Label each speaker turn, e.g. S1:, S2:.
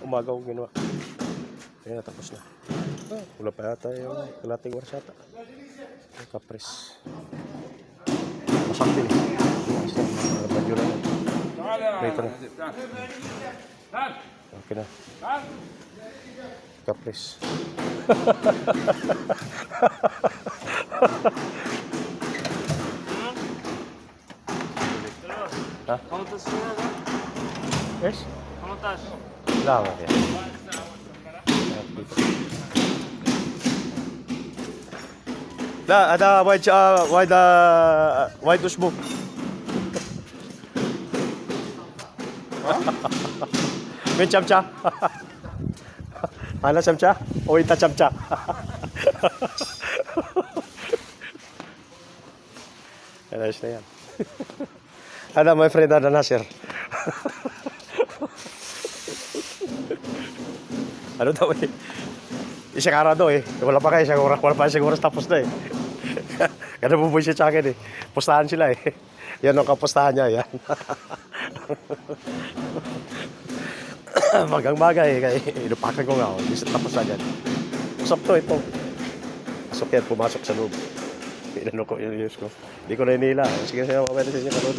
S1: umaga kong ginawa. Ayan, natapos na. Wala pa yata yung kalating oras yata. Kapres. Masak din. Badyo na yan. Ito na. Okay na. Kapres. Ha?
S2: ¿Cómo estás, señora?
S1: Yes?
S2: ¿Cómo estás?
S1: Salamat yan. ada white usbo. May chamcha. Ano chamcha? O ita chamcha. Ayos na yan. Ada my friend ada Nasir. Ano daw eh? Isang araw daw eh. Wala pa kayo, wala pa siguro tapos na eh. Kaya bubuisit sa akin eh. Pustahan sila eh. Yan ang kapustahan niya, yan. Magang-maga eh. Kaya inupakan ko nga ako. Hindi tapos agad. Usap to ito. Pasok yan, pumasok sa loob. Inano ko, inayos ko. Hindi ko na inila. Sige, mamaya na sa inyo, kalod.